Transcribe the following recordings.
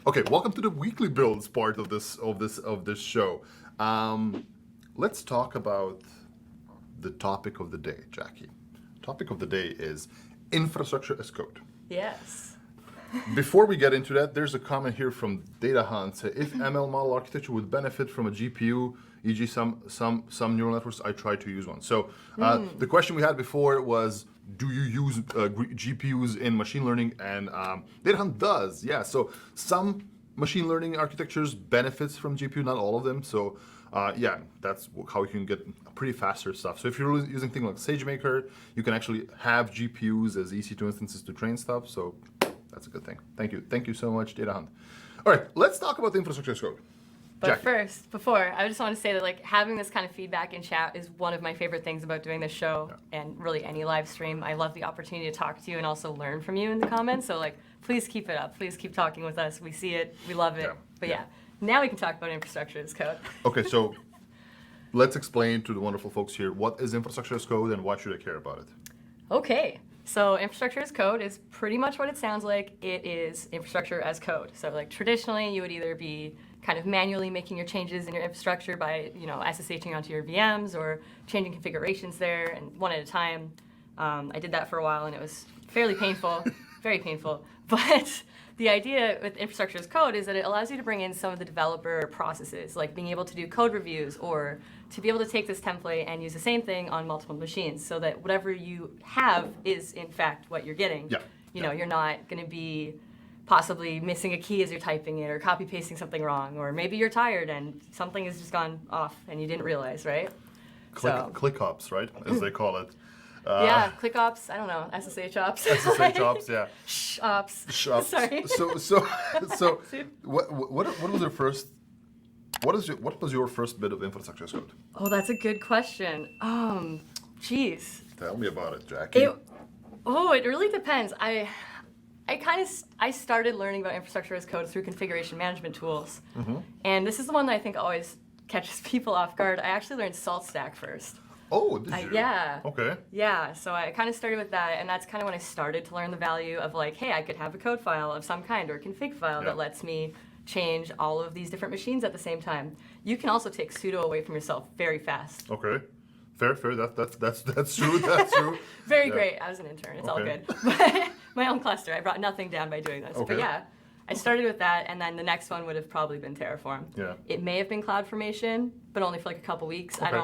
Okay, welcome to the weekly builds part of this show. Let's talk about the topic of the day, Jackie. Topic of the day is infrastructure as code. Yes. Before we get into that, there's a comment here from Data Hunt. If ML model architecture would benefit from a GPU, e.g. some neural networks, I try to use one. So the question we had before was, do you use GPUs in machine learning? And Data Hunt does, yeah. So some machine learning architectures benefits from GPU, not all of them. So yeah, that's how you can get pretty faster stuff. So if you're using things like SageMaker, you can actually have GPUs as Ec2 instances to train stuff. So that's a good thing. Thank you. Thank you so much, Data Hunt. All right, let's talk about the infrastructure as code. But Jackie. first, before, I just want to say that like having this kind of feedback in chat is one of my favorite things about doing this show and really any live stream. I love the opportunity to talk to you and also learn from you in the comments. So like, please keep it up. Please keep talking with us. We see it. We love it. Yeah. But yeah, now we can talk about infrastructure as code. Okay, so let's explain to the wonderful folks here, what is infrastructure as code and why should I care about it? Okay, so infrastructure as code is pretty much what it sounds like. It is infrastructure as code. So like traditionally, you would either be kind of manually making your changes in your infrastructure by, SSHing onto your VMs or changing configurations there and one at a time. I did that for a while and it was fairly painful, very painful. But the idea with infrastructure as code is that it allows you to bring in some of the developer processes, like being able to do code reviews or to be able to take this template and use the same thing on multiple machines so that whatever you have is in fact what you're getting. Yeah. You're not going to be possibly missing a key as you're typing it or copy pasting something wrong, or maybe you're tired and something has just gone off and you didn't realize, right? Click ops, right, as they call it. Yeah, click ops, I don't know, SSH ops. SSH ops, yeah. Shh ops. Shh ops. Sorry. So what was your first? What was your first bit of infrastructure as code? Oh, that's a good question. Geez. Tell me about it, Jackie. It really depends. I started learning about infrastructure as code through configuration management tools. Mm-hmm. And this is the one that I think always catches people off guard. I actually learned SaltStack first. Oh, did you? Yeah. Okay. Yeah, so I kind of started with that, and that's kind of when I started to learn the value of like, hey, I could have a code file of some kind or a config file that lets me change all of these different machines at the same time. You can also take sudo away from yourself very fast. Okay. Fair. That's true. That's true. Very great. I was an intern. It's all good. But my own cluster. I brought nothing down by doing this. Okay. But yeah, I started with that, and then the next one would have probably been Terraform. Yeah. It may have been CloudFormation, but only for like a couple weeks. Okay.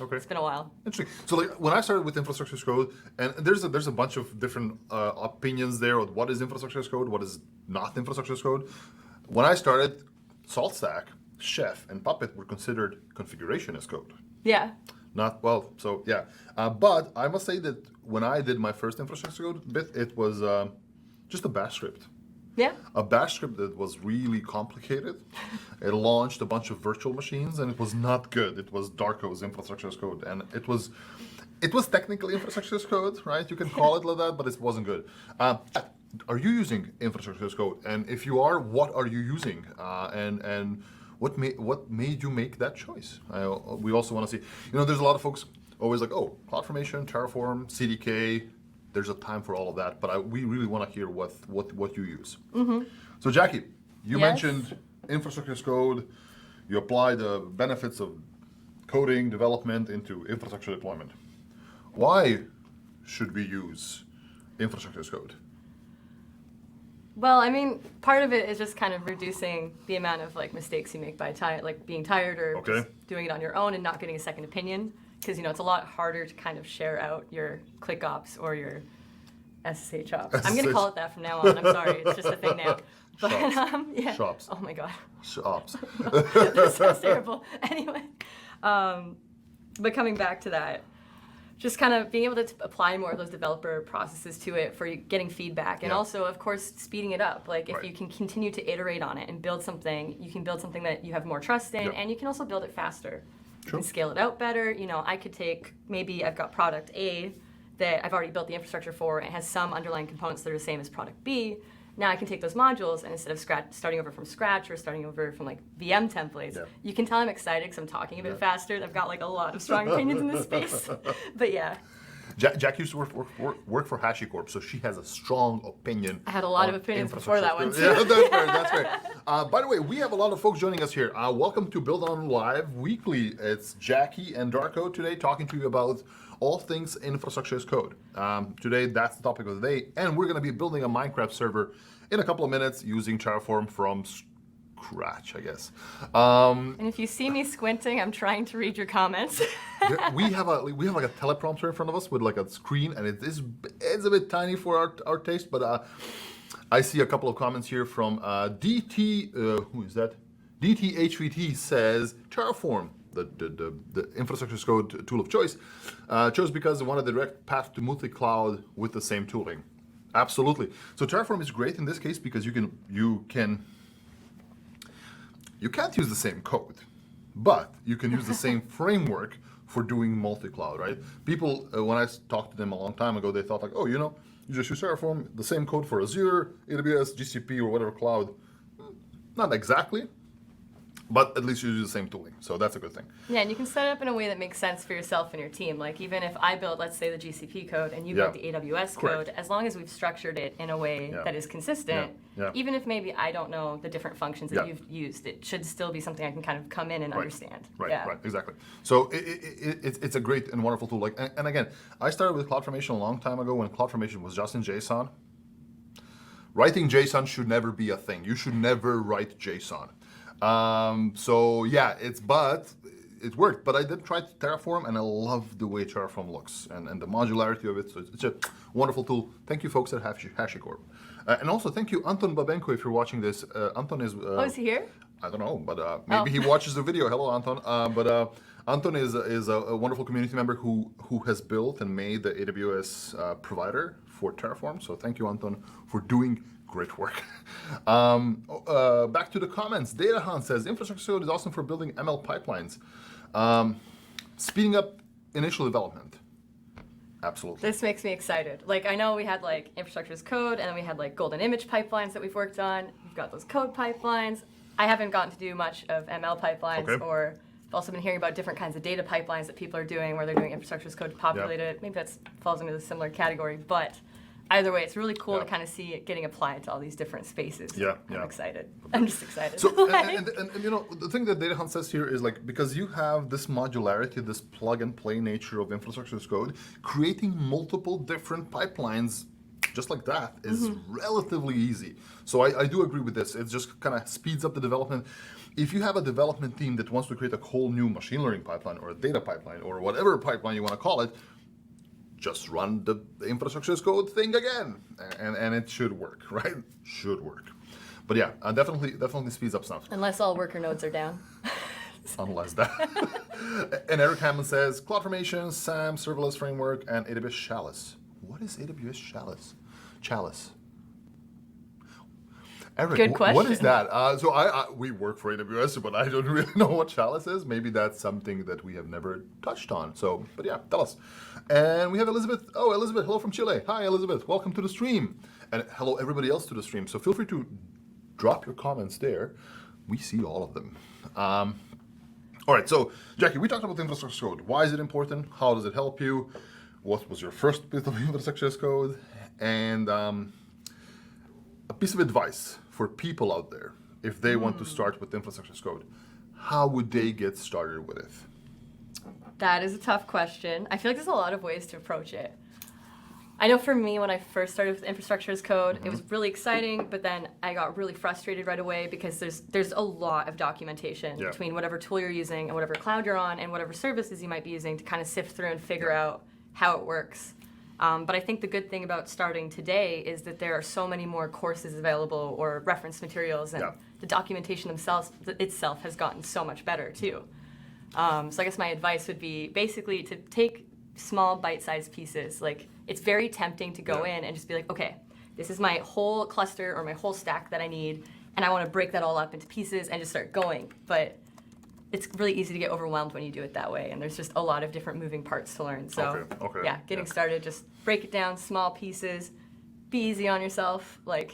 Okay. It's been a while. Interesting. So like when I started with infrastructure as code, and there's a bunch of different opinions there on what is infrastructure as code, what is not infrastructure as code. When I started, SaltStack, Chef, and Puppet were considered configuration as code. Yeah. Not well, so yeah. But I must say that when I did my first infrastructure code bit, it was just a bash script. Yeah. A bash script that was really complicated. It launched a bunch of virtual machines, and it was not good. It was Darko's infrastructure as code, and it was technically infrastructure as code, right? You can call it like that, but it wasn't good. Are you using infrastructure as code? And if you are, what are you using? And what made you make that choice? We also want to see, there's a lot of folks always like, oh, CloudFormation, Terraform, CDK. There's a time for all of that, but we really want to hear what you use. Mm-hmm. So Jackie, you mentioned infrastructure as code. You apply the benefits of coding development into infrastructure deployment. Why should we use infrastructure as code? Well, I mean, part of it is just kind of reducing the amount of like mistakes you make by being tired or just doing it on your own and not getting a second opinion. Because it's a lot harder to kind of share out your click ops or your SSH ops. I'm going to call it that from now on. I'm sorry, it's just a thing now. But yeah. Shops. Oh my god. Shops. That sounds terrible. Anyway, but coming back to that, just kind of being able to apply more of those developer processes to it for getting feedback, and also, of course, speeding it up. Like if you can continue to iterate on it and build something, you can build something that you have more trust in, and you can also build it faster. You can scale it out better. I could take, maybe I've got product A that I've already built the infrastructure for, and it has some underlying components that are the same as product B, Now I can take those modules and instead of starting over from scratch or starting over from like VM templates, you can tell I'm excited because I'm talking a bit faster. I've got like a lot of strong opinions in this space. But yeah. Jack used to work for HashiCorp, so she has a strong opinion. I had a lot of opinions before that one, too. Yeah, that's fair. By the way, we have a lot of folks joining us here. Welcome to Build On Live Weekly. It's Jackie and Darko today talking to you about all things infrastructure as code. Today, that's the topic of the day, and we're going to be building a Minecraft server in a couple of minutes using Terraform from scratch, I guess. And if you see me squinting, I'm trying to read your comments. we have like a teleprompter in front of us with like a screen, and it's a bit tiny for our taste. But I see a couple of comments here from DT. Who is that? DTHVT says Terraform, the infrastructure as code tool of choice, chose because they wanted a direct path to multi-cloud with the same tooling. Absolutely. So Terraform is great in this case because you can't use the same code, but you can use the same framework for doing multi-cloud, right? People, when I talked to them a long time ago, they thought like, oh, you just use Terraform, the same code for Azure, AWS, GCP, or whatever cloud. Not exactly, but at least you use the same tooling, so that's a good thing. Yeah, and you can set it up in a way that makes sense for yourself and your team. Like even if I build, let's say, the GCP code and you build the AWS code, as long as we've structured it in a way that is consistent, even if maybe I don't know the different functions that you've used, it should still be something I can kind of come in and understand. Right, exactly. So it's a great and wonderful tool. Like, and again, I started with CloudFormation a long time ago when CloudFormation was just in JSON. Writing JSON should never be a thing. You should never write JSON. So yeah, it worked, but I did try Terraform and I love the way Terraform looks and the modularity of it. So it's a wonderful tool. Thank you folks at HashiCorp. And also thank you Anton Babenko if you're watching this. Anton is... is he here? I don't know, but maybe he watches the video. Hello, Anton. Anton is a wonderful community member who has built and made the AWS provider for Terraform. So thank you, Anton, for doing great work. Back to the comments. Data Hunt says infrastructure code is awesome for building ML pipelines, speeding up initial development. Absolutely. This makes me excited. Like I know we had like infrastructure as code, and then we had like golden image pipelines that we've worked on. We've got those code pipelines. I haven't gotten to do much of ML pipelines, or I've also been hearing about different kinds of data pipelines that people are doing, where they're doing infrastructure as code to populate it. Maybe that falls into a similar category, but. Either way, it's really cool to kind of see it getting applied to all these different spaces. I'm excited. I'm just excited. So, and the thing that Data Hunt says here is like, because you have this modularity, this plug and play nature of infrastructure as code, creating multiple different pipelines just like that is relatively easy. So I do agree with this. It just kind of speeds up the development. If you have a development team that wants to create a whole new machine learning pipeline or a data pipeline or whatever pipeline you want to call it, just run the infrastructure as code thing again, and it should work, right? Should work. But yeah, definitely speeds up stuff. Unless all worker nodes are down. Unless that. And Eric Hammond says, CloudFormation, SAM, serverless framework, and AWS Chalice. What is AWS Chalice? Chalice. Eric, good question. What is that? So we work for AWS, but I don't really know what Chalice is. Maybe that's something that we have never touched on. So, but yeah, tell us. And we have Elizabeth. Oh, Elizabeth, hello from Chile. Hi, Elizabeth. Welcome to the stream. And hello, everybody else to the stream. So feel free to drop your comments there. We see all of them. All right, so Jackie, we talked about infrastructure code. Why is it important? How does it help you? What was your first bit of infrastructure as code? And a piece of advice for people out there, if they want to start with infrastructure as code, how would they get started with it? That is a tough question. I feel like there's a lot of ways to approach it. I know for me, when I first started with infrastructure as code, it was really exciting, but then I got really frustrated right away because there's a lot of documentation between whatever tool you're using and whatever cloud you're on and whatever services you might be using to kind of sift through and figure out how it works. But I think the good thing about starting today is that there are so many more courses available or reference materials, and the documentation itself has gotten so much better too. So I guess my advice would be basically to take small bite-sized pieces. Like, it's very tempting to go in and just be like, okay, this is my whole cluster or my whole stack that I need, and I want to break that all up into pieces and just start going. But it's really easy to get overwhelmed when you do it that way, and there's just a lot of different moving parts to learn. So getting started, just break it down, small pieces, be easy on yourself. Like,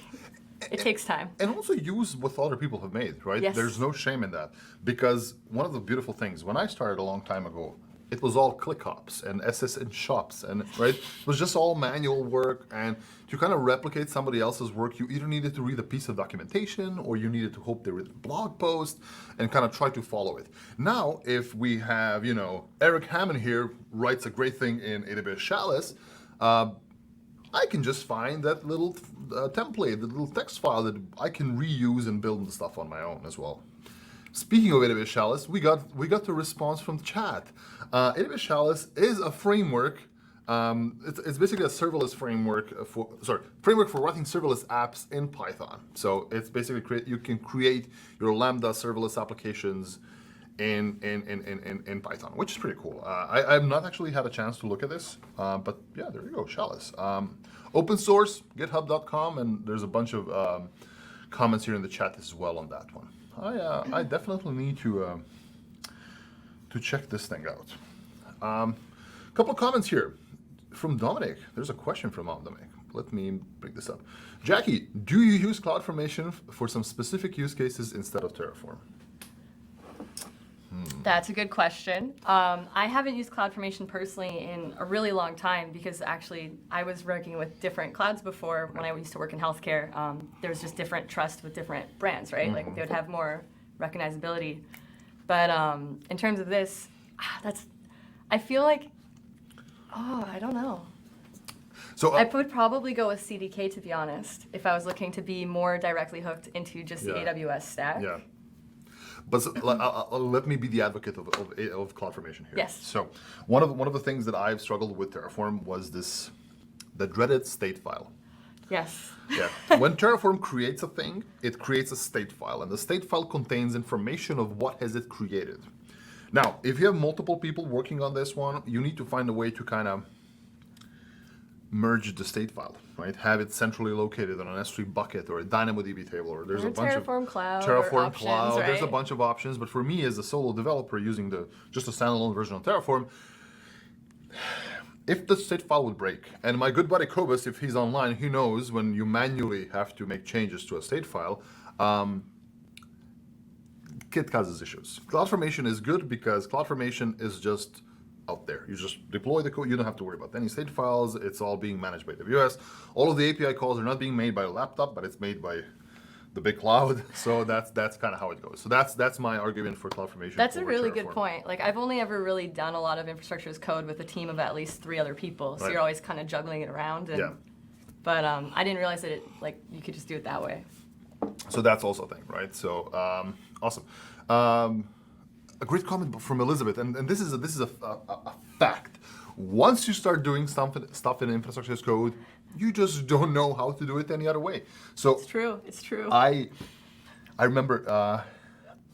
It takes time. And also use what other people have made, right? Yes. There's no shame in that. Because one of the beautiful things, when I started a long time ago, it was all ClickOps and SSN shops, and right? It was just all manual work, and to kind of replicate somebody else's work, you either needed to read a piece of documentation or you needed to hope they read a blog post and kind of try to follow it. Now, if we have, Eric Hammond here writes a great thing in AWS Chalice, I can just find that little template, the little text file that I can reuse and build the stuff on my own as well. Speaking of AWS Chalice, we got the response from the chat. AWS Chalice is a framework. It's basically a serverless framework framework for writing serverless apps in Python. So it's basically you can create your Lambda serverless applications in Python, which is pretty cool. I've not actually had a chance to look at this, but yeah, there you go, Chalice. Open source, github.com, and there's a bunch of comments here in the chat as well on that one. I definitely need to check this thing out. A couple of comments here from Dominic. There's a question from Dominic. Let me bring this up. Jackie, do you use CloudFormation for some specific use cases instead of Terraform? That's a good question. I haven't used CloudFormation personally in a really long time because actually I was working with different clouds before when I used to work in healthcare. There was just different trust with different brands, right? Like they would have more recognizability. But in terms of this, I feel like, I don't know. So I would probably go with CDK, to be honest, if I was looking to be more directly hooked into just the AWS stack. Yeah. But let me be the advocate of CloudFormation here. Yes. So one of the things that I've struggled with Terraform was the dreaded state file. Yes. Yeah. When Terraform creates a thing, it creates a state file, and the state file contains information of what has it created. Now, if you have multiple people working on this one, you need to find a way to kind of merge the state file, right? Have it centrally located on an S3 bucket or a DynamoDB table, or there's a bunch of Terraform Cloud. Terraform options, Cloud. right? There's a bunch of options, but for me as a solo developer using just a standalone version of Terraform, if the state file would break, and my good buddy Kobus, if he's online, he knows when you manually have to make changes to a state file, it causes issues. CloudFormation is good because CloudFormation is just out there. You just deploy the code. You don't have to worry about any state files. It's all being managed by AWS. All of the API calls are not being made by a laptop, but it's made by the big cloud. So that's kind of how it goes. So that's my argument for CloudFormation. That's a really Terraform. good point. Like I've only ever really done a lot of infrastructure as code with a team of at least 3 other people. So Right. you're always kind of juggling it around. And, Yeah. But I didn't realize that you could just do it that way. So that's also a thing, right? So awesome. A great comment from Elizabeth, and this is a fact. Once you start doing stuff in infrastructure as code, you just don't know how to do it any other way. So It's true. It's true. I remember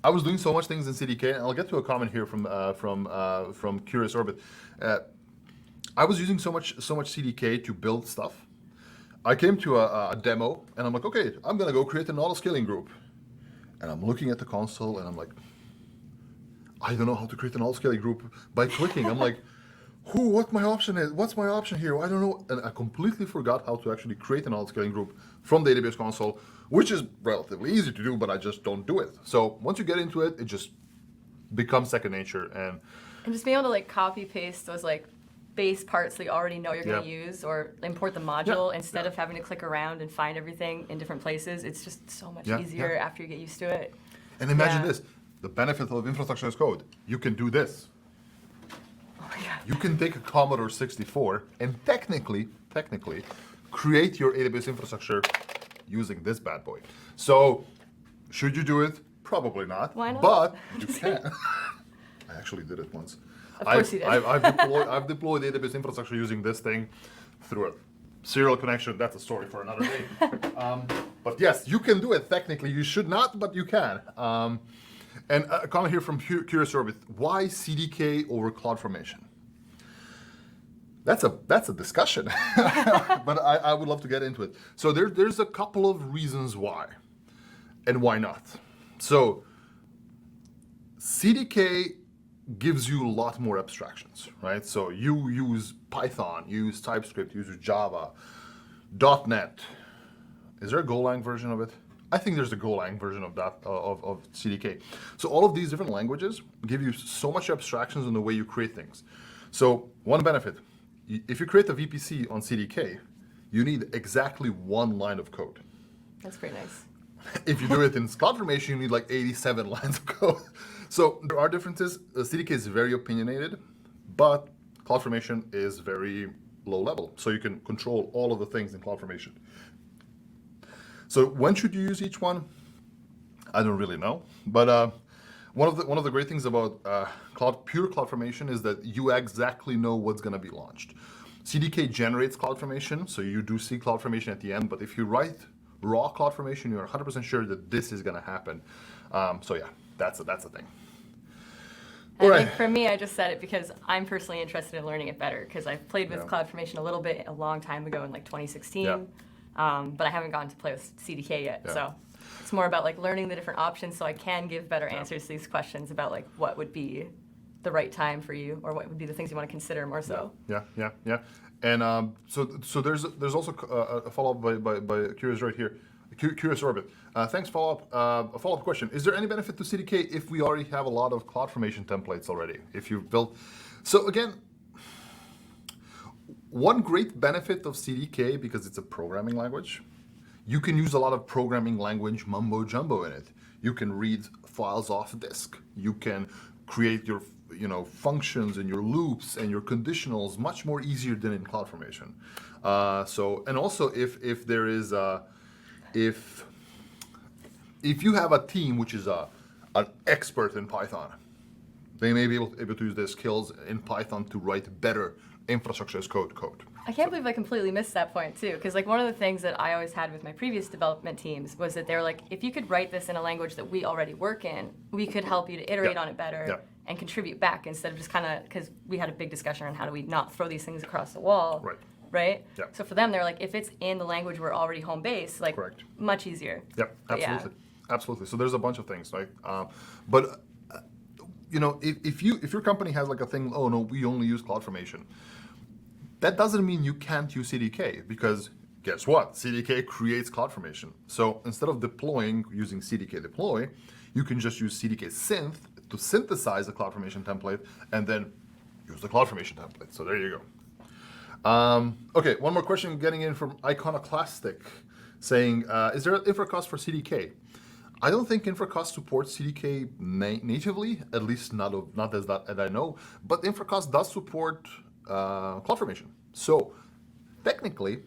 I was doing so much things in CDK, and I'll get to a comment here from Curious Orbit. I was using so much CDK to build stuff. I came to a demo, and I'm like, okay, I'm gonna go create an auto-scaling group. And I'm looking at the console, and I'm like, I don't know how to create an auto-scaling group by clicking. I'm like, what my option is? What's my option here? I don't know. And I completely forgot how to actually create an auto-scaling group from the AWS console, which is relatively easy to do, but I just don't do it. So once you get into it, it just becomes second nature. And just being able to copy paste those base parts that you already know you're going to Yeah. use, or import the module Yeah. instead Yeah. of having to click around and find everything in different places. It's just so much Yeah. easier Yeah. after you get used to it. And imagine Yeah. this, the benefit of infrastructure as code. You can do this. Oh my God. You can take a Commodore 64 and technically create your AWS infrastructure using this bad boy. So should you do it? Probably not. Why not? But you can. I actually did it once. Of course you did. I've deployed AWS infrastructure using this thing through a serial connection. That's a story for another day. But yes, you can do it technically. You should not, but you can. And a comment here from Curious Orbit. Why CDK over CloudFormation? That's a discussion, but I would love to get into it. So there's a couple of reasons why, and why not. So CDK gives you a lot more abstractions, right? So you use Python, you use TypeScript, you use Java, .NET, Is there a Golang version of it? I think there's a Golang version of that, of CDK. So all of these different languages give you so much abstractions in the way you create things. So one benefit, if you create a VPC on CDK, you need exactly one line of code. That's pretty nice. If you do it in CloudFormation, you need like 87 lines of code. So there are differences. CDK is very opinionated, but CloudFormation is very low level. So you can control all of the things in CloudFormation. So when should you use each one? I don't really know. But one of the great things about pure CloudFormation is that you exactly know what's going to be launched. CDK generates CloudFormation, so you do see CloudFormation at the end. But if you write raw CloudFormation, you're 100% sure that this is going to happen. So yeah, that's a thing. I think for me, I just said it because I'm personally interested in learning it better because I've played with Yeah. CloudFormation a little bit a long time ago in like 2016, Yeah. but I haven't gotten to play with CDK yet. Yeah. So it's more about like learning the different options so I can give better answers to these questions about like what would be the right time for you or what would be the things you want to consider more so. Yeah. And so there's also a follow-up by Curious right here. Curious Orbit. Thanks, follow-up. A follow-up question. Is there any benefit to CDK if we already have a lot of CloudFormation templates already? If you've built... So again, one great benefit of CDK, because it's a programming language, you can use a lot of programming language mumbo-jumbo in it. You can read files off disk. You can create your functions and your loops and your conditionals much more easier than in CloudFormation. And also if there is if you have a team which is an expert in Python, they may be able to use their skills in Python to write better infrastructure as code. I can't believe I completely missed that point too, because like one of the things that I always had with my previous development teams was that they were like, if you could write this in a language that we already work in, we could help you to iterate on it better and contribute back instead of just kind of, because we had a big discussion on how do we not throw these things across the wall. Right? Yeah. So for them, they're like, if it's in the language we're already home base, like much easier. Yep, But absolutely. Absolutely. So there's a bunch of things, right? But if your company has like a thing, oh no, we only use CloudFormation, that doesn't mean you can't use CDK, because guess what? CDK creates CloudFormation. So instead of deploying using CDK deploy, you can just use CDK synth to synthesize the CloudFormation template and then use the CloudFormation template. So there you go. Okay, one more question getting in from Iconoclastic saying, is there an InfraCost for CDK? I don't think InfraCost supports CDK natively, at least not as I know, but InfraCost does support CloudFormation. So technically,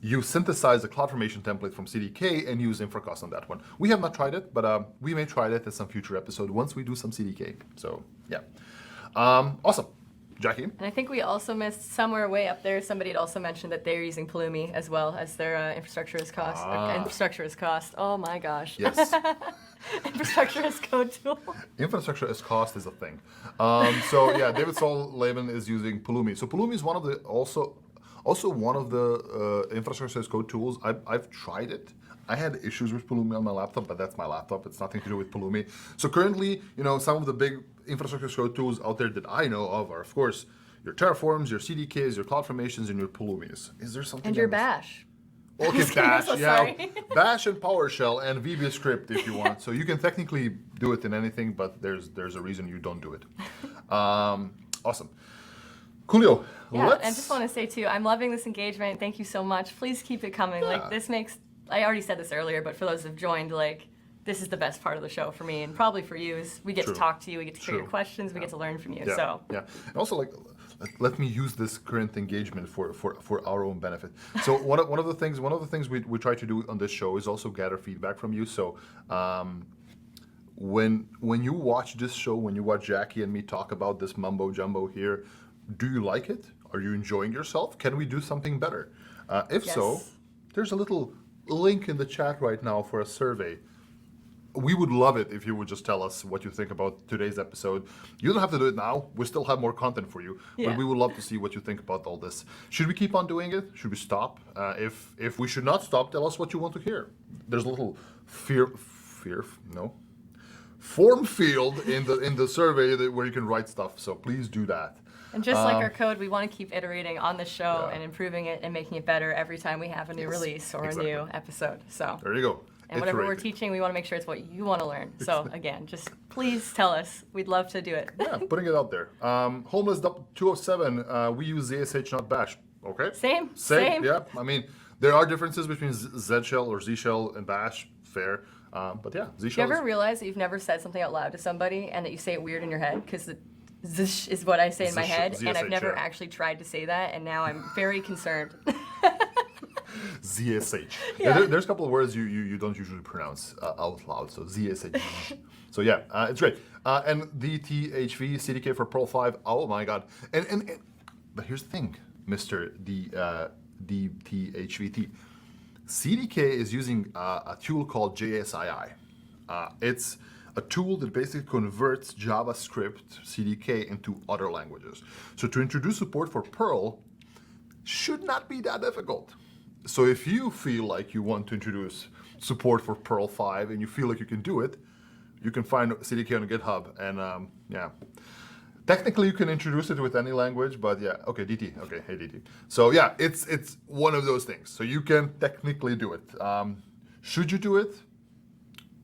you synthesize the CloudFormation template from CDK and use InfraCost on that one. We have not tried it, but we may try it in some future episode once we do some CDK. So yeah, awesome. Jackie? And I think we also missed somewhere way up there, somebody had also mentioned that they're using Pulumi as well as their infrastructure as cost. Infrastructure as cost. Oh my gosh. Yes. Infrastructure as code tool. Infrastructure as cost is a thing. So yeah, David Sol Lehman is using Pulumi. So Pulumi is one of the also one of the infrastructure as code tools. I've tried it. I had issues with Pulumi on my laptop, but that's my laptop. It's nothing to do with Pulumi. So currently, some of the big infrastructure as code tools out there that I know of are, of course, your Terraforms, your CDKs, your CloudFormations, and your Pulumis. Is there something? And your Bash. Okay, Bash, so yeah. sorry. Bash and PowerShell and VB script if you want. So you can technically do it in anything, but there's a reason you don't do it. Awesome. Coolio. Yeah, and just want to say too, I'm loving this engagement. Thank you so much. Please keep it coming. Yeah. Like this makes, I already said this earlier, but for those who've joined, like this is the best part of the show for me, and probably for you, is we get to talk to you, we get to hear your questions, we get to learn from you. Yeah. So yeah, and also let me use this current engagement for our own benefit. So one of the things we try to do on this show is also gather feedback from you. So when you watch this show, when you watch Jackie and me talk about this mumbo jumbo here, do you like it? Are you enjoying yourself? Can we do something better? If so, there's a little link in the chat right now for a survey. We would love it if you would just tell us what you think about today's episode. You don't have to do it now. We still have more content for you. Yeah. But we would love to see what you think about all this. Should we keep on doing it? Should we stop? If we should not stop, tell us what you want to hear. There's a little form field in the survey where you can write stuff. So please do that. And just like our code, we want to keep iterating on the show Yeah. and improving it and making it better every time we have a new release or exactly. a new episode. So. There you go. And whatever we're Iterating. teaching, we want to make sure it's what you want to learn. So again, just please tell us. We'd love to do it. Yeah, putting it out there. Homeless 207, we use ZSH, not Bash. Okay? Same. Yeah. I mean, there are differences between Z shell or Z shell and Bash. Fair. But yeah, Z Do you shell. ever realize that you've never said something out loud to somebody and that you say it weird in your head? Because the zish is what I say in my Zish, head, and I've ZSH, never yeah. actually tried to say that, and now I'm very concerned. ZSH. Yeah. There's a couple of words you don't usually pronounce out loud. So ZSH. So yeah, it's great. And DTHV CDK for Perl 5. Oh my God. And but here's the thing, Mr. DTHVT. CDK is using a tool called JSII. It's a tool that basically converts JavaScript CDK into other languages. So to introduce support for Perl should not be that difficult. So if you feel like you want to introduce support for Perl 5 and you feel like you can do it, you can find CDK on GitHub, and yeah. Technically, you can introduce it with any language, but yeah, okay, DT, okay, hey DT. So yeah, it's one of those things. So you can technically do it. Should you do it?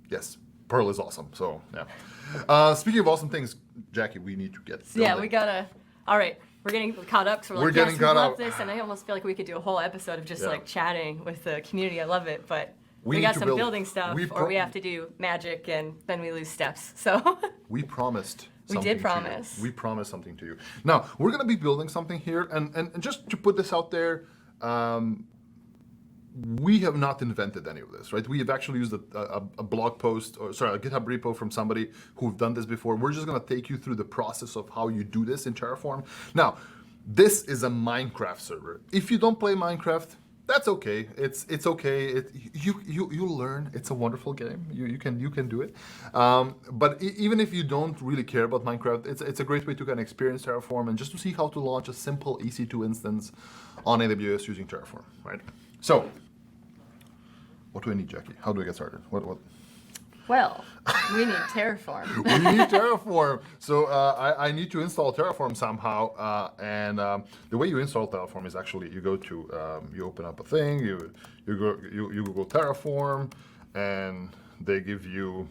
Yes, Perl is awesome. So yeah. Speaking of awesome things, Jackie, we need to get. Yeah, building. we gotta. All right, we're getting caught up. So we're like, getting yes, caught we love up. this, and I almost feel like we could do a whole episode of just Yeah. like chatting with the community. I love it, but we need got to some build- building stuff, we or we have to do magic, and then we lose steps. So. We promised. We something did to you. promise. We promised something to you. Now we're going to be building something here, and just to put this out there, we have not invented any of this, right? We have actually used a blog post, or sorry, a GitHub repo from somebody who've done this before. We're just going to take you through the process of how you do this in Terraform. Now, this is a Minecraft server. If you don't play Minecraft, that's okay. It's okay. You learn. It's a wonderful game. You can do it. But even if you don't really care about Minecraft, it's a great way to kind of experience Terraform and just to see how to launch a simple EC2 instance on AWS using Terraform, right? So, what do I need, Jackie? How do I get started? What? Well, we need Terraform. We need Terraform. So I need to install Terraform somehow. And the way you install Terraform is actually you go to you open up a thing, you Google Terraform, and they give you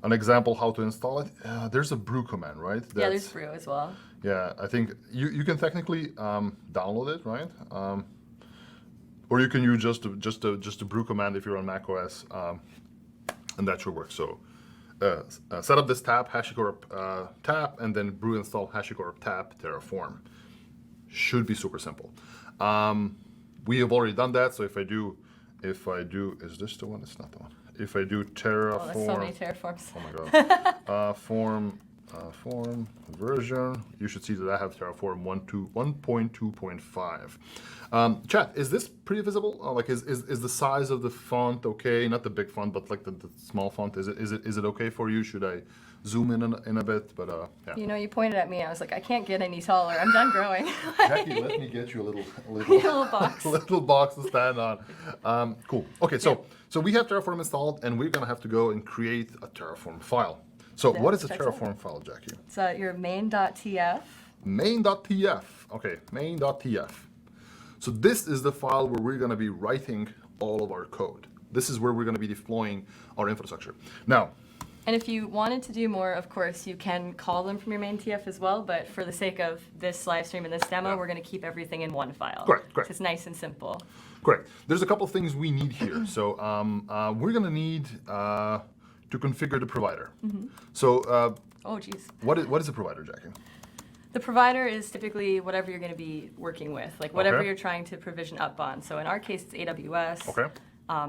an example how to install it. There's a brew command, right? Yeah, there's brew as well. Yeah, I think you can technically download it, right? Or you can use just a brew command if you're on Mac OS. And that should work. So set up this tab, HashiCorp tab, and then brew install HashiCorp tab Terraform. Should be super simple. We have already done that. So if I do, is this the one? It's not the one. If I do Terraform. Oh, there's so many Terraforms. Oh my God. Form version. You should see that I have Terraform 1.2.5. Chat, is this pretty visible? Like, is the size of the font okay? Not the big font, but like the small font. Is it okay for you? Should I zoom in a bit? But yeah. You know, you pointed at me. I was like, I can't get any taller. I'm done growing. Jackie, let me get you a little Little box. little box to stand on. Cool. Okay, so we have Terraform installed, and we're gonna have to go and create a Terraform file. So Yeah, what is a check it out. Terraform file, Jackie? It's your main.tf. Main.tf. Okay, main.tf. So this is the file where we're going to be writing all of our code. This is where we're going to be deploying our infrastructure. Now, And if you wanted to do more, of course, you can call them from your main.tf as well. But for the sake of this live stream and this demo, Yeah. we're going to keep everything in one file. Correct. So it's nice and simple. correct. There's a couple things we need here. So we're going to need to configure the provider. So Oh, geez. what is a provider, Jackie? The provider is typically whatever you're going to be working with, like whatever Okay. you're trying to provision up on. So in our case, it's AWS. Okay.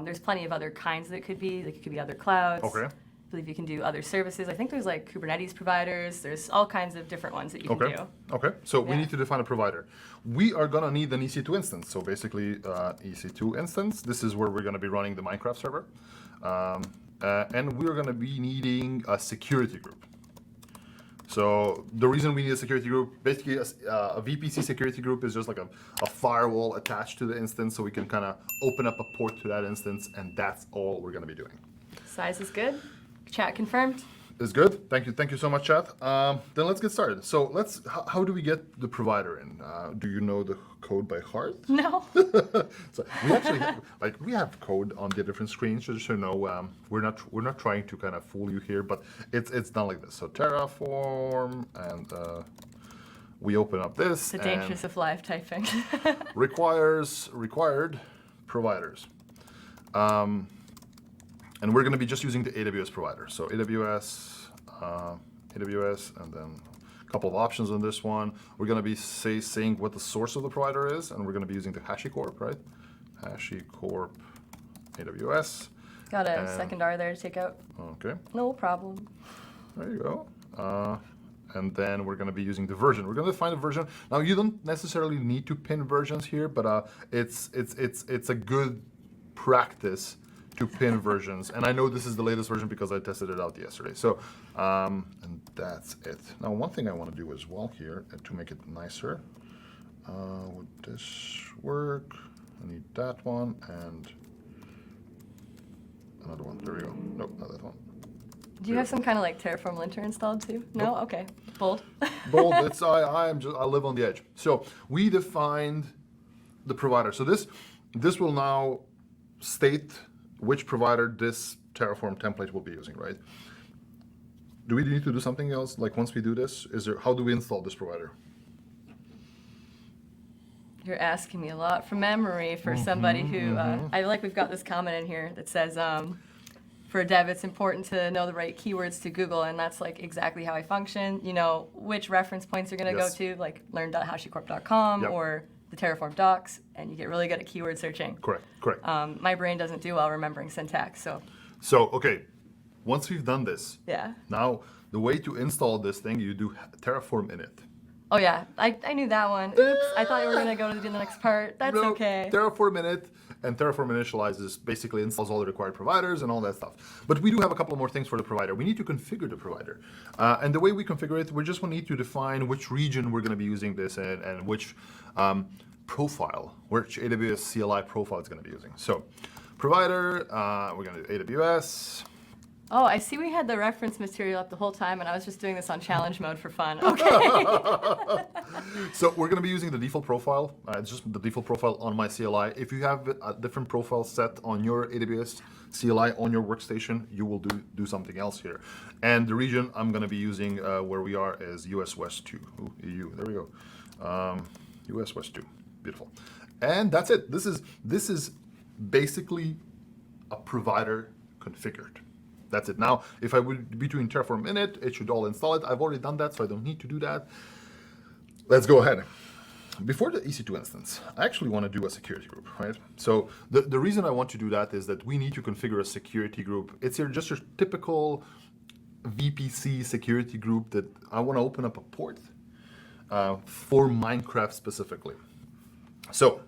There's plenty of other kinds that it could be. Like it could be other clouds. Okay. I believe you can do other services. I think there's like Kubernetes providers. There's all kinds of different ones that you can Okay. do. Okay. So we Yeah. need to define a provider. We are gonna need an EC2 instance. So basically, EC2 instance. This is where we're gonna be running the Minecraft server, and we're gonna be needing a security group. So the reason we need a security group, basically a VPC security group is just like a firewall attached to the instance, so we can kind of open up a port to that instance, and that's all we're gonna be doing. Size is good. Chat confirmed. is good. Thank you so much, chat. Then let's get started. So how do we get the provider in? Do you know the code by heart? No. So we actually we have code on the different screens, just so you know. We're not trying to kind of fool you here, but it's done like this. So Terraform, and we open up this. The dangers of live typing. required providers. And we're going to be just using the AWS provider. So AWS, and then a couple of options on this one. We're going to be saying what the source of the provider is, and we're going to be using the HashiCorp, right? HashiCorp AWS. Got a second R there to take out. Okay. No problem. There you go. And then we're going to be using the version. We're going to find a version. Now you don't necessarily need to pin versions here, but it's a good practice to pin versions, and I know this is the latest version because I tested it out yesterday. So, and that's it. Now, one thing I want to do as well here to make it nicer, would this work? I need that one and another one. There we go. Nope, not that one. Do you have some kind of like Terraform linter installed too? No? Nope. Okay. Bold. Bold. It's I live on the edge. So we defined the provider. So this will now state which provider this Terraform template will be using, right? Do we need to do something else? Like once we do this, how do we install this provider? You're asking me a lot from memory for somebody who, I like we've got this comment in here that says, for a dev, it's important to know the right keywords to Google, and that's like exactly how I function. You know, which reference points you're gonna go to, like learn.hashicorp.com or the Terraform docs, and you get really good at keyword searching. Correct. My brain doesn't do well remembering syntax, so. So, okay, once we've done this, Yeah. now the way to install this thing, you do Terraform init. Oh yeah, I knew that one. Oops, I thought you were gonna go to the next part. That's No, okay. Terraform init, and Terraform initializes, basically installs all the required providers and all that stuff. But we do have a couple more things for the provider. We need to configure the provider. And the way we configure it, we just need to define which region we're going to be using this in and which profile, which AWS CLI profile it's going to be using. So provider, we're going to do AWS. Oh, I see we had the reference material up the whole time, and I was just doing this on challenge mode for fun. Okay. So we're going to be using the default profile. It's just the default profile on my CLI. If you have a different profile set on your AWS CLI on your workstation, you will do something else here. And the region I'm going to be using where we are is US West 2. Ooh, EU. There we go. US West 2. Beautiful. And that's it. This is basically a provider configured. That's it. Now, if I would be doing Terraform init, it should all install it. I've already done that, so I don't need to do that. Let's go ahead. Before the EC2 instance, I actually want to do a security group, right? So the reason I want to do that is that we need to configure a security group. It's just your typical VPC security group that I want to open up a port for Minecraft specifically. So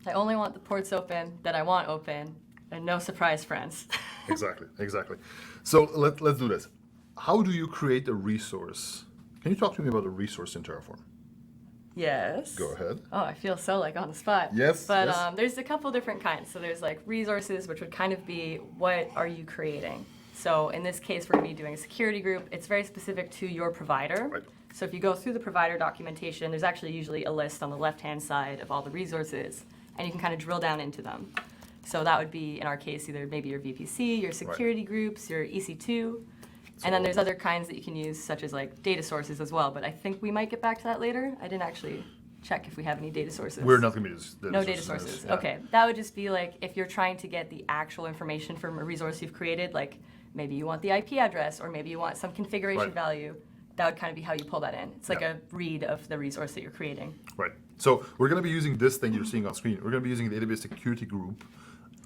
I only want the ports open that I want open, and no surprise friends. Exactly. So let's do this. How do you create a resource? Can you talk to me about a resource in Terraform? Yes. Go ahead. Oh, I feel so like on the spot. Yes. But yes. There's a couple different kinds. So there's like resources, which would kind of be what are you creating? So in this case, we're going to be doing a security group. It's very specific to your provider. Right. So if you go through the provider documentation, there's actually usually a list on the left-hand side of all the resources, and you can kind of drill down into them. So that would be, in our case, either maybe your VPC, your security groups, your EC2, and then there's other kinds that you can use, such as like data sources as well. But I think we might get back to that later. I didn't actually check if we have any data sources. We're not going to use no data sources. Yeah. Okay, that would just be like if you're trying to get the actual information from a resource you've created, like maybe you want the IP address or maybe you want some configuration value. That would kind of be how you pull that in. It's like a read of the resource that you're creating. Right. So we're going to be using this thing you're seeing on screen. We're going to be using the AWS security group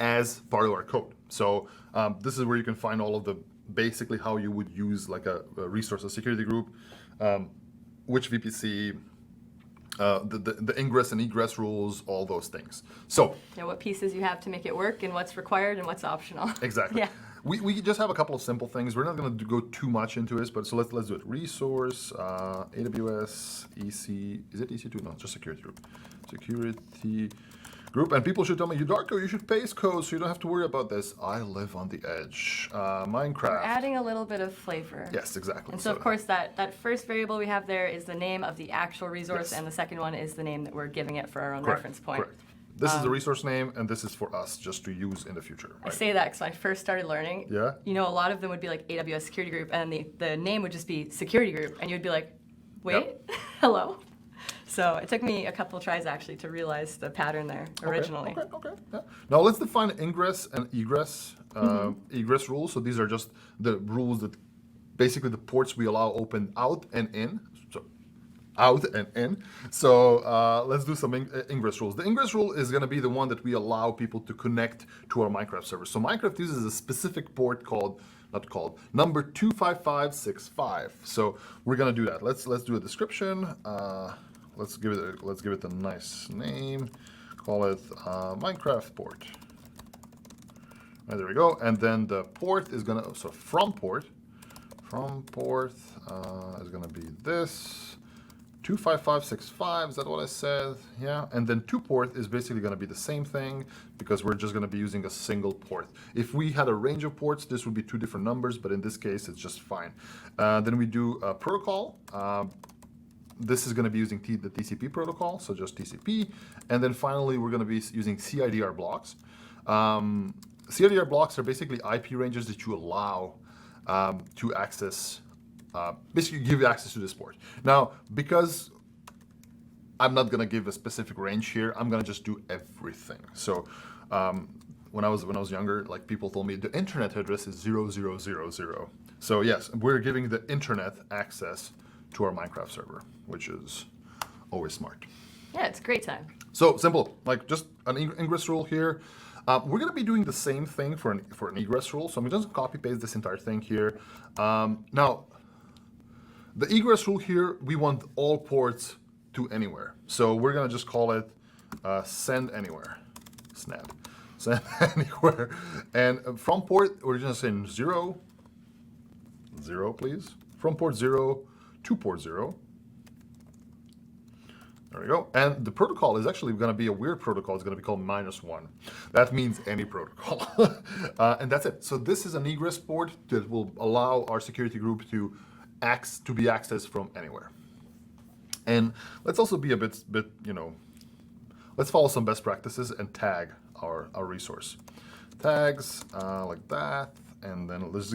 as part of our code. So this is where you can find all of the basically how you would use like a resource, a security group, which VPC, the ingress and egress rules, all those things. So yeah, what pieces you have to make it work and what's required and what's optional. Exactly. Yeah. We just have a couple of simple things. We're not going to go too much into this, but so let's do it. Resource, AWS, EC, is it EC2? No, just security group. Security group. And people should tell me, Darko, you should paste code so you don't have to worry about this. I live on the edge. Minecraft. We're adding a little bit of flavor. Yes, exactly. And so, of course, that first variable we have there is the name of the actual resource, Yes. and the second one is the name that we're giving it for our own Correct, reference point. correct. This is the resource name, and this is for us just to use in the future. I Right? say that because when I first started learning, Yeah. you know, a lot of them would be like AWS Security Group, and the name would just be Security Group, and you'd be like, wait, hello? So it took me a couple tries actually to realize the pattern there originally. Okay. Yeah. Now let's define ingress and egress. Egress rules. So these are just the rules that basically the ports we allow open out and in. So out and in. So let's do some ingress rules. The ingress rule is going to be the one that we allow people to connect to our Minecraft server. So Minecraft uses a specific port number 25565. So we're going to do that. Let's do a description. Let's give it a nice name. Call it Minecraft port. Right, there we go. And then the port is gonna from port is gonna be this 25565. Is that what I said? Yeah. And then to port is basically gonna be the same thing because we're just gonna be using a single port. If we had a range of ports, this would be two different numbers, but in this case, it's just fine. Then we do a protocol. This is going to be using the TCP protocol, so just TCP. And then finally, we're going to be using CIDR blocks. CIDR blocks are basically IP ranges that you allow to access, basically give you access to this port. Now, because I'm not going to give a specific range here, I'm going to just do everything. So when I was younger, like people told me the internet address is 0000. So yes, we're giving the internet access to our Minecraft server, which is always smart. Yeah, it's a great time. So simple, like just an ingress rule here. We're going to be doing the same thing for an egress rule. So I'm just copy paste this entire thing here. Now, the egress rule here, we want all ports to anywhere. So we're going to just call it send anywhere. Send anywhere. And from port, we're just saying 0, please. From port 0 to port 0. There we go. And the protocol is actually going to be a weird protocol. It's going to be called -1. That means any protocol. And that's it. So this is an egress port that will allow our security group to be accessed from anywhere. And let's also be a bit, let's follow some best practices and tag our resource. Tags like that. And then let's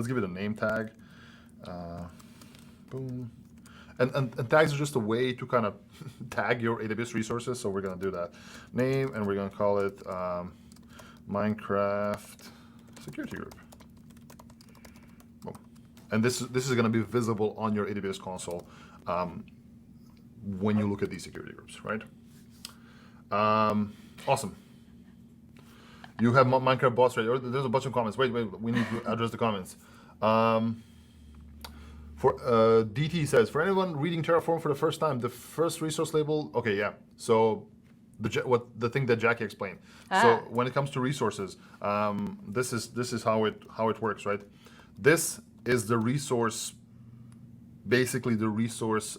give it a name tag. Boom. And tags are just a way to kind of tag your AWS resources. So we're going to do that name, and we're going to call it Minecraft Security Group. Boom. And this is going to be visible on your AWS console when you look at these security groups, right? Awesome. You have Minecraft bots ready. There's a bunch of comments. Wait, we need to address the comments. DT says, for anyone reading Terraform for the first time, the first resource label, okay, yeah. So the thing that Jackie explained. So when it comes to resources, this is how it works, right? This is the resource, basically the resource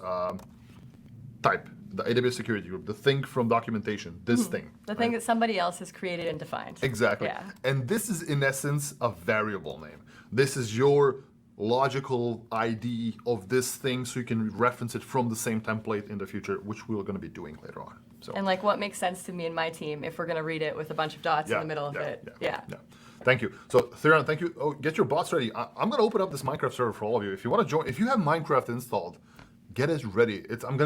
type, the AWS security group, the thing from documentation, this thing. The thing that somebody else has created and defined. Exactly. Yeah. And this is in essence a variable name. This is your logical ID of this thing, so you can reference it from the same template in the future, which we're going to be doing later on. So. And like what makes sense to me and my team if we're going to read it with a bunch of dots in the middle of it. Yeah. Thank you. So Theron, thank you. Oh, get your bots ready. I'm going to open up this Minecraft server for all of you. If you want to join, if you have Minecraft installed, get it ready. We're going to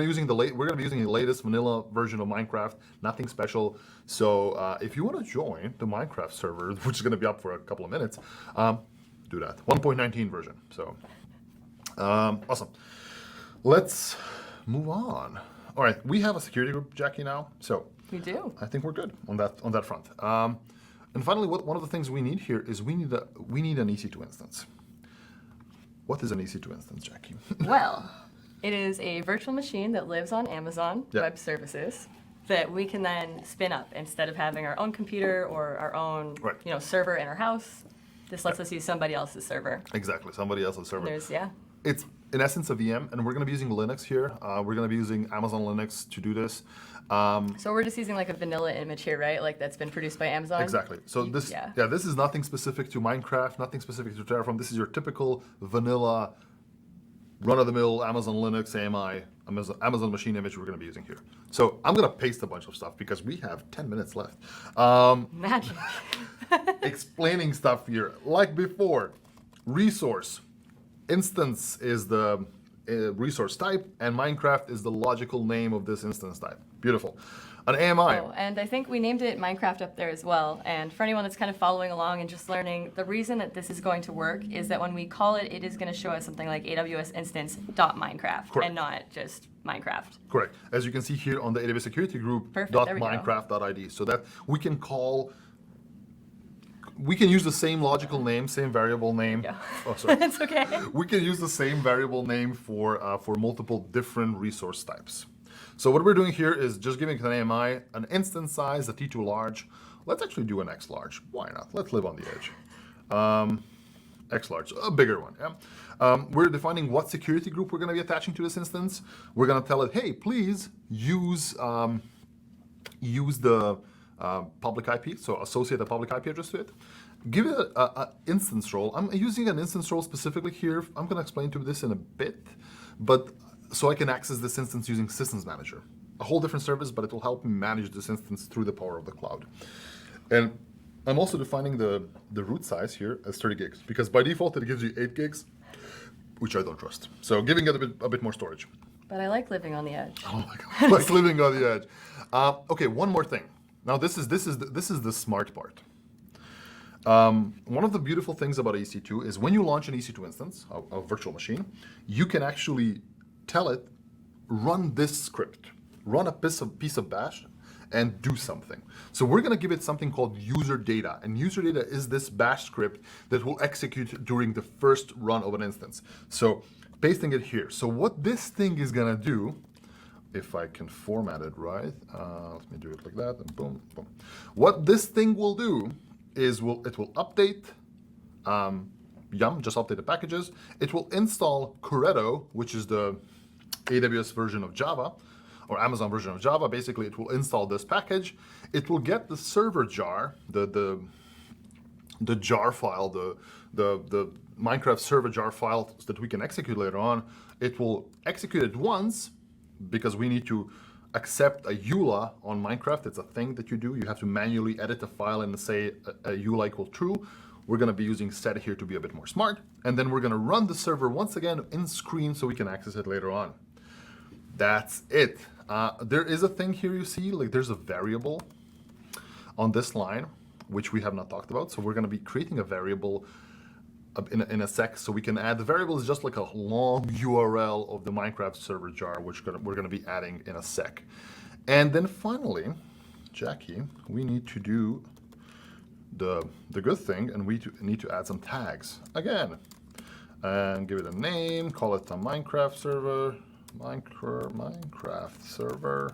be using the latest vanilla version of Minecraft. Nothing special. So if you want to join the Minecraft server, which is going to be up for a couple of minutes, do that. 1.19 version. So awesome. Let's move on. All right, we have a security group, Jackie, now. So we do. I think we're good on that front. And finally, one of the things we need here is we need an EC2 instance. What is an EC2 instance, Jackie? Well, it is a virtual machine that lives on Amazon Web Services that we can then spin up instead of having our own computer or our own server in our house. This lets us use somebody else's server. Exactly, somebody else's server. It's in essence, a VM, and we're going to be using Linux here. We're going to be using Amazon Linux to do this. So we're just using like a vanilla image here, right? Like that's been produced by Amazon. Exactly. So this, this is nothing specific to Minecraft, nothing specific to Terraform. This is your typical vanilla, run-of-the-mill Amazon Linux AMI, Amazon machine image we're going to be using here. So I'm going to paste a bunch of stuff because we have 10 minutes left. Magic. Explaining stuff here, like before. Resource. Instance is the resource type, and Minecraft is the logical name of this instance type. Beautiful. An AMI. Oh, and I think we named it Minecraft up there as well. And for anyone that's kind of following along and just learning, the reason that this is going to work is that when we call it, it is going to show us something like AWS instance.minecraft and not just Minecraft. Correct. As you can see here on the AWS security group, .minecraft.id. So that we can call, we can use the same logical name, same variable name. Yeah. Oh, sorry. It's okay. We can use the same variable name for multiple different resource types. So what we're doing here is just giving an AMI an instance size, a T2 large. Let's actually do an X large. Why not? Let's live on the edge. X large, a bigger one. Yeah. We're defining what security group we're going to be attaching to this instance. We're going to tell it, hey, please use the public IP, so associate a public IP address to it. Give it an instance role. I'm using an instance role specifically here. I'm going to explain to this in a bit, but so I can access this instance using Systems Manager. A whole different service, but it will help me manage this instance through the power of the cloud. And I'm also defining the root size here as 30 gigs, because by default it gives you 8 gigs, which I don't trust. So giving it a bit more storage. But I like living on the edge. Oh my God, like living on the edge. Okay, one more thing. Now this is the smart part. One of the beautiful ths about EC2 is when you launch an EC2 instance, a virtual machine, you can actually tell it, run this script, run a piece of bash, and do something. So we're going to give it something called user data, and user data is this bash script that will execute during the first run of an instance. So pasting it here. So what this thing is going to do, if I can format it right, let me do it like that, and boom, boom. What this thing will do is it will update yum, just update the packages. It will install Corretto, which is the AWS version of Java, or Amazon version of Java. Basically, it will install this package. It will get the server jar, the jar file, the Minecraft server jar file that we can execute later on. It will execute it once, because we need to accept a EULA on Minecraft. It's a thing that you do. You have to manually edit a file and say a EULA equal true. We're going to be using set here to be a bit more smart. And then we're going to run the server once again in screen so we can access it later on. That's it. There is a thing here you see, like there's a variable on this line, which we have not talked about. So we're going to be creating a variable in a sec, so we can add the variable is just like a long URL of the Minecraft server jar, which we're going to be adding in a sec. And then finally, Jackie, we need to do the good thing, and we need to add some tags again, and give it a name, call it a Minecraft server, Minecraft server,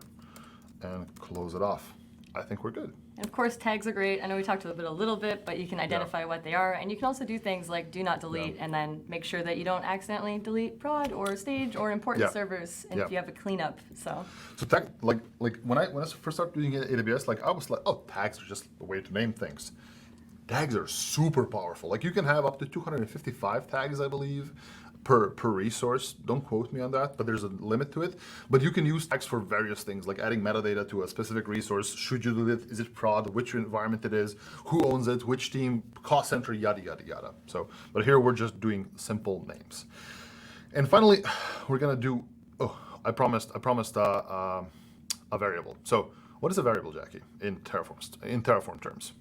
and close it off. I think we're good. And of course, tags are great. I know we talked a little bit, but you can identify what they are. And you can also do things like do not delete, and then make sure that you don't accidentally delete prod or stage or important servers, and if you have a cleanup. So tag, like when I first started doing AWS, like I was like, oh, tags are just a way to name things. Tags are super powerful. Like you can have up to 255 tags, I believe, per resource. Don't quote me on that, but there's a limit to it. But you can use tags for various things, like adding metadata to a specific resource. Should you do it? Is it prod? Which environment it is? Who owns it? Which team? Cost center? Yada yada yada. So, but here we're just doing simple names. And finally, we're gonna do. Oh, I promised a variable. So, what is a variable, Jackie, in Terraform terms?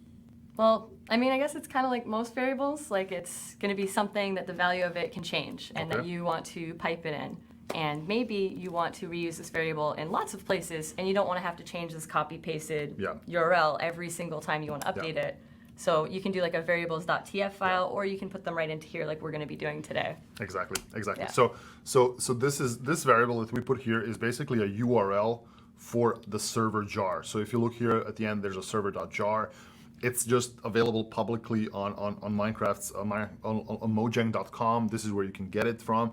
Well, I mean, I guess it's kind of like most variables. Like it's going to be something that the value of it can change, and that you want to pipe it in. And maybe you want to reuse this variable in lots of places, and you don't want to have to change this copy-pasted URL every single time you want to update it. So you can do like a variables.tf file, or you can put them right into here like we're going to be doing today. Exactly. Yeah. So this variable that we put here is basically a URL for the server jar. So if you look here at the end, there's a server.jar. It's just available publicly on Minecraft's on Mojang.com. This is where you can get it from.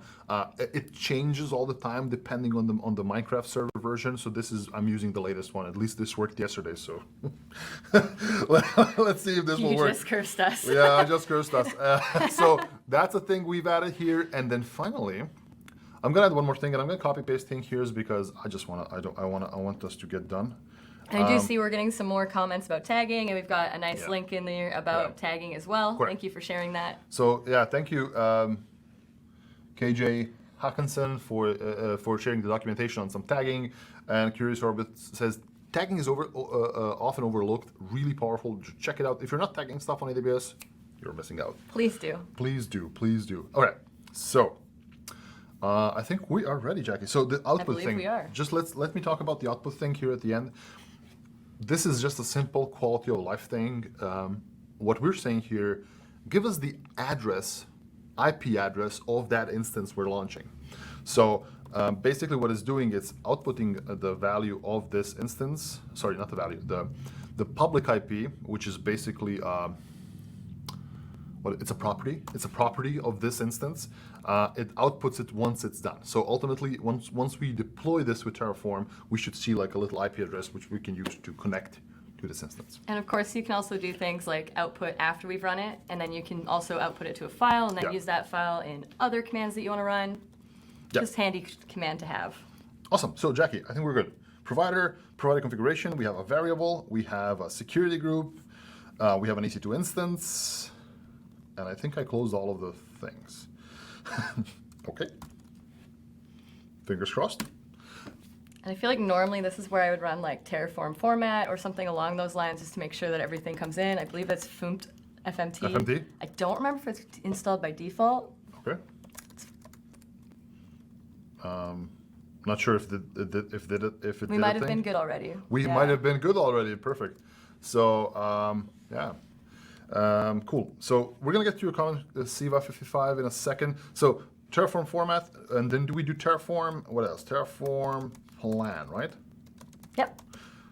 It changes all the time depending on the Minecraft server version. So I'm using the latest one. At least this worked yesterday. So let's see if this will work. You just cursed us. Yeah, I just cursed us. So that's a thing we've added here, and then finally, I'm gonna add one more thing, and I'm gonna copy paste thing here because I want us to get done. And I do see we're getting some more comments about tagging, and we've got a nice link in there about tagging as well. Correct. Thank you for sharing that. So yeah, thank you, KJ Hawkinson, for sharing the documentation on some tagging. And Curious Orbit says tagging is often overlooked, really powerful. Check it out. If you're not tagging stuff on AWS, you're missing out. Please do. Please do. Please do. All right. So I think we are ready, Jackie. So the output thing. We are. Just let me talk about the output thing here at the end. This is just a simple quality of life thing. What we're saying here, give us the address, IP address of that instance we're launching. So basically what it's doing is outputting the value of this instance. Sorry, not the value, the public IP, which is basically, it's a property. It's a property of this instance. It outputs it once it's done. So ultimately, once we deploy this with Terraform, we should see like a little IP address which we can use to connect to this instance. And of course, you can also do things like output after we've run it, and then you can also output it to a file, and then use that file in other commands that you want to run. Just handy command to have. Awesome. So Jackie, I think we're good. Provider configuration. We have a variable. We have a security group. We have an Ec2 instance. And I think I closed all of the things. Okay. Fingers crossed. And I feel like normally this is where I would run like Terraform format or something along those lines just to make sure that everything comes in. I believe that's FMT. FMT? I don't remember if it's installed by default. Okay. Not sure if it did. We might have been good already. We might have been good already. Perfect. So yeah. Cool. So we're gonna get to your comment, Siva55, in a second. So Terraform format, and then do we do Terraform? What else? Terraform Plan, right? Yep.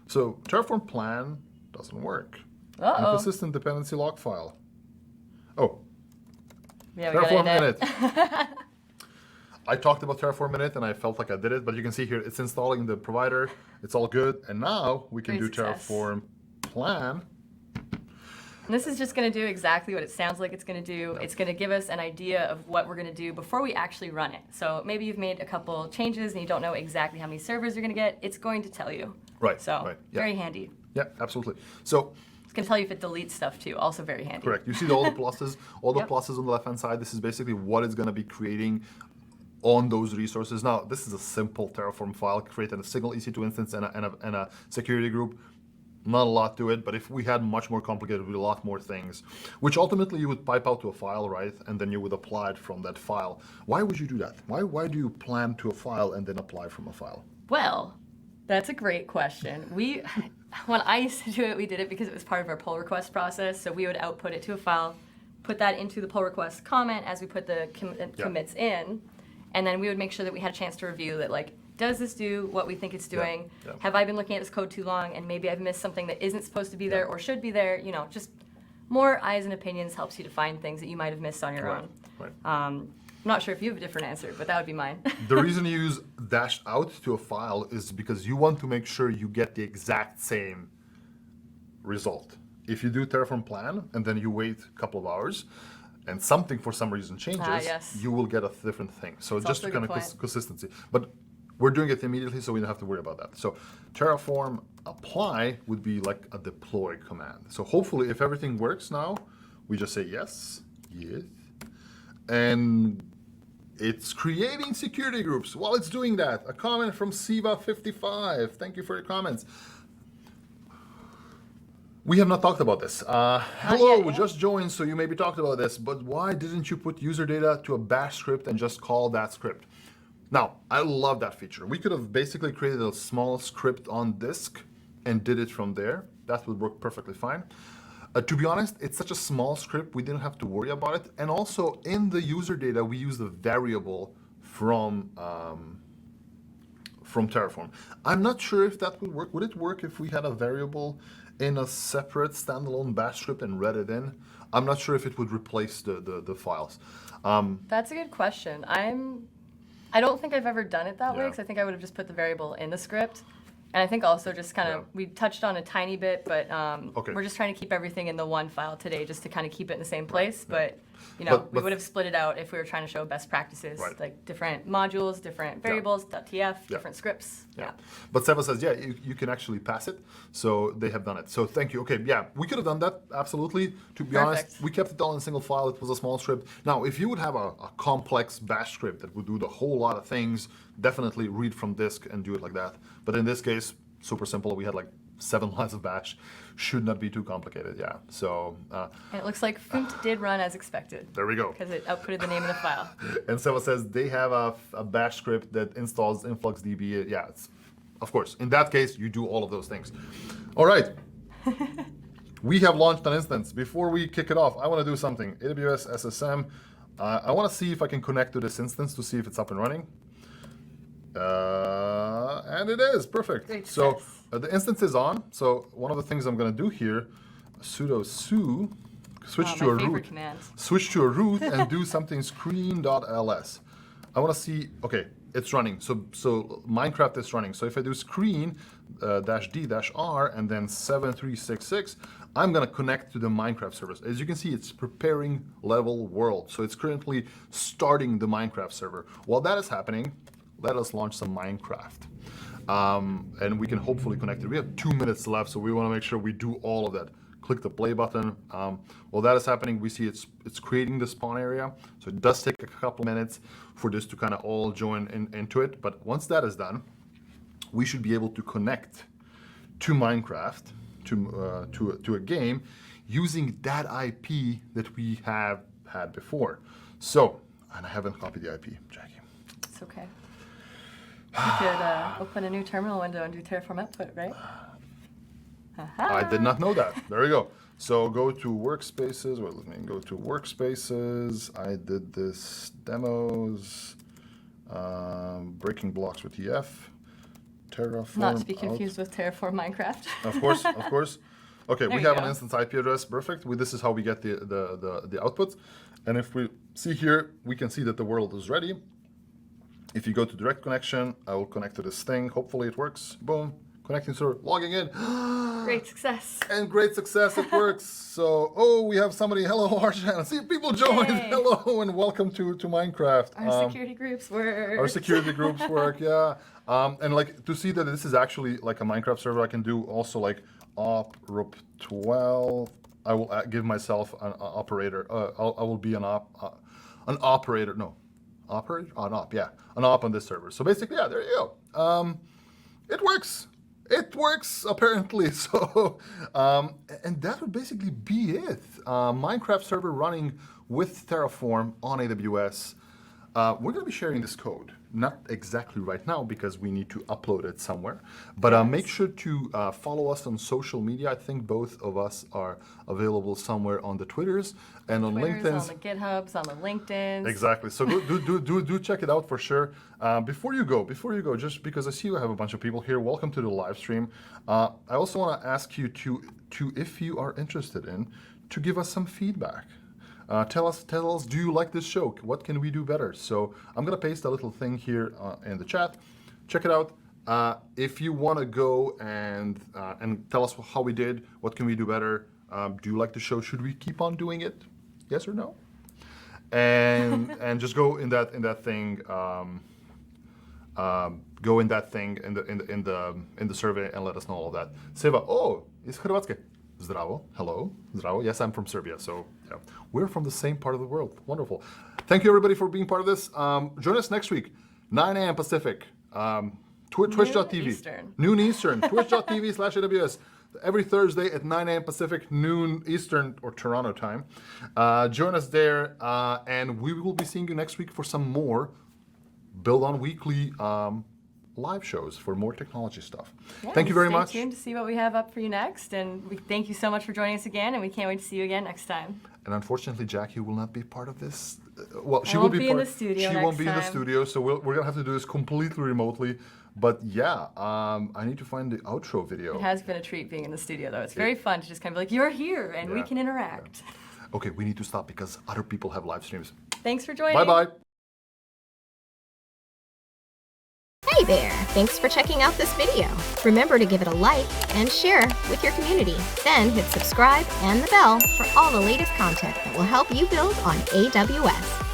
So Terraform Plan doesn't work. Uh-oh. Inconsistent dependency log file. Oh. Yeah, Terraform Init. I talked about Terraform Init and I felt like I did it, but you can see here it's installing the provider. It's all good, and now we can do Terraform Plan. And this is just going to do exactly what it sounds like it's going to do. It's going to give us an idea of what we're going to do before we actually run it. So maybe you've made a couple changes and you don't know exactly how many servers you're going to get. It's going to tell you. Right. So very handy. Yeah, absolutely. So it's going to tell you if it deletes stuff too. Also very handy. Correct. You see all the pluses, pluses on the left-hand side. This is basically what it's going to be creating on those resources. Now, this is a simple Terraform file created a single EC2 instance and a security group. Not a lot to it, but if we had much more complicated, with a lot more things, which ultimately you would pipe out to a file, right? And then you would apply it from that file. Why would you do that? Why do you plan to a file and then apply from a file? Well, that's a great question. When I used to do it, we did it because it was part of our pull request process. So we would output it to a file, put that into the pull request comment as we put the commits in, and then we would make sure that we had a chance to review that, like, does this do what we think it's doing? Have I been looking at this code too long and maybe I've missed something that isn't supposed to be there or should be there? You know, just more eyes and opinions helps you to find things that you might have missed on your own. Right. I'm not sure if you have a different answer, but that would be mine. The reason you use -out to a file is because you want to make sure you get the exact same result. If you do Terraform Plan and then you wait a couple of hours and something for some reason changes, you will get a different thing. So it's just kind of consistency. But we're doing it immediately, so we don't have to worry about that. So Terraform apply would be like a deploy command. So hopefully if everything works now, we just say yes, and it's creating security groups. While it's doing that, a comment from Siva55. Thank you for your comments. We have not talked about this. Hello, we just joined, so you maybe talked about this, but why didn't you put user data to a bash script and just call that script? Now, I love that feature. We could have basically created a small script on disk and did it from there. That would work perfectly fine. To be honest, it's such a small script, we didn't have to worry about it. And also, in the user data, we use the variable from Terraform. I'm not sure if that would work. Would it work if we had a variable in a separate standalone bash script and read it in, I'm not sure if it would replace the files. That's a good question. I don't think I've ever done it that way Yeah. because I think I would have just put the variable in the script. And I think also just kind of, Yeah. we touched on a tiny bit, but Okay. we're just trying to keep everything in the one file today just to kind of keep it in the same place. Yeah. But, you know, But- we would have split it out if we were trying to show best practices, Right. like different modules, different variables, .tf, different scripts. Yeah. But Seva says, yeah, you can actually pass it. So they have done it. So thank you. Okay, yeah, we could have done that, absolutely. To be honest, Perfect. we kept it all in a single file. It was a small script. Now, if you would have a complex bash script that would do the whole lot of things, definitely read from disk and do it like that. But in this case, super simple. We had like 7 lines of bash. Should not be too complicated, yeah. So And it looks like Funt did run as expected there we go. because it outputted the name of the file. And Seva says they have a bash script that installs InfluxDB. Yeah, of course. In that case, you do all of those things. All right. We have launched an instance. Before we kick it off, I want to do something. AWS SSM. I want to see if I can connect to this instance to see if it's up and running. And it is. Perfect. Great So success. the instance is on. So one of the things I'm going to do here, sudo su, switch Oh, to my a favorite root. command. Switch to a root and do something screen.ls. I want to see, okay, it's running. So Minecraft is running. So if I do screen -d-r and then 7366, I'm going to connect to the Minecraft servers. As you can see, it's preparing level world. So it's currently starting the Minecraft server. While that is happening, let us launch some Minecraft. And we can hopefully connect it. We have 2 minutes left, so we want to make sure we do all of that. Click the play button. While that is happening, we see it's creating the spawn area. So it does take a couple minutes for this to kind of all join into it. But once that is done, we should be able to connect to Minecraft, to a game, using that IP that we have had before. So, and I haven't copied the IP, Jackie. It's okay. You could open a new terminal window and do Terraform output, right? I did not know that. There we go. So go to workspaces. Well, let me go to workspaces. I did this demos, breaking blocks with EF, Terraform. Not to be confused with Terraform Minecraft. Of course, of course. Okay, There we you have go. an instance IP address. Perfect. This is how we get the output. And if we see here, we can see that the world is ready. If you go to direct connection, I will connect to this thing. Hopefully it works. Boom. Connecting server, logging in. Great success. And great success, it works. So, oh, we have somebody. Hello, Arjan. See, people joined. Yay. Hello, and welcome to Minecraft. Our security groups work. Our security groups work, yeah. And like to see that this is actually like a Minecraft server, I can do also like op rup 12. I will give myself an operator. I will be an operator. No, operator? An op, yeah. An op on this server. So basically, yeah, there you go. It works. It works, apparently. So, and that would basically be it. Minecraft server running with Terraform on AWS. We're going to be sharing this code. Not exactly right now because we need to upload it somewhere. But make sure to follow us on social media. I think both of us are available somewhere on the Twitters and on Twitters, LinkedIn. on the GitHubs, on the LinkedIns. Exactly. So do check it out for sure. Before you go, just because I see you have a bunch of people here, welcome to the live stream. I also want to ask you to, if you are interested in, to give us some feedback. Tell us, do you like this show? What can we do better? So I'm going to paste a little thing here in the chat. Check it out. If you want to go and tell us how we did, what can we do better? Do you like the show? Should we keep on doing it? Yes or no? And just go in that thing. Go in that thing in the survey and let us know all of that. Seva, oh, is Hrvatske. Zdravo, hello, zdravo. Yes, I'm from Serbia, so yeah. We're from the same part of the world. Wonderful. Thank you everybody for being part of this. Join us next week, 9 a.m. Pacific, twitch.tv. Eastern. Noon Eastern, twitch.tv/AWS. Every Thursday at 9 a.m. Pacific, noon Eastern or Toronto time. Join us there, and we will be seeing you next week for some more Build On Weekly live shows for more technology stuff. Yeah, Thank you very much. Stay tuned to see what we have up for you next. And we thank you so much for joining us again. And we can't wait to see you again next time. And unfortunately, Jackie will not be part of this. Well, she I will won't be in part. the studio She next won't be in the time. studio, so we're gonna have to do this completely remotely. But yeah, I need to find the outro video. It has been a treat being in the studio, though. It's very fun to just kind of be like, you're here, and we Yeah, can interact. Okay, we need to stop because other people have live streams. Thanks for joining. Bye bye. Hey there! Thanks for checking out this video. Remember to give it a like and share with your community. Then hit subscribe and the bell for all the latest content that will help you build on AWS.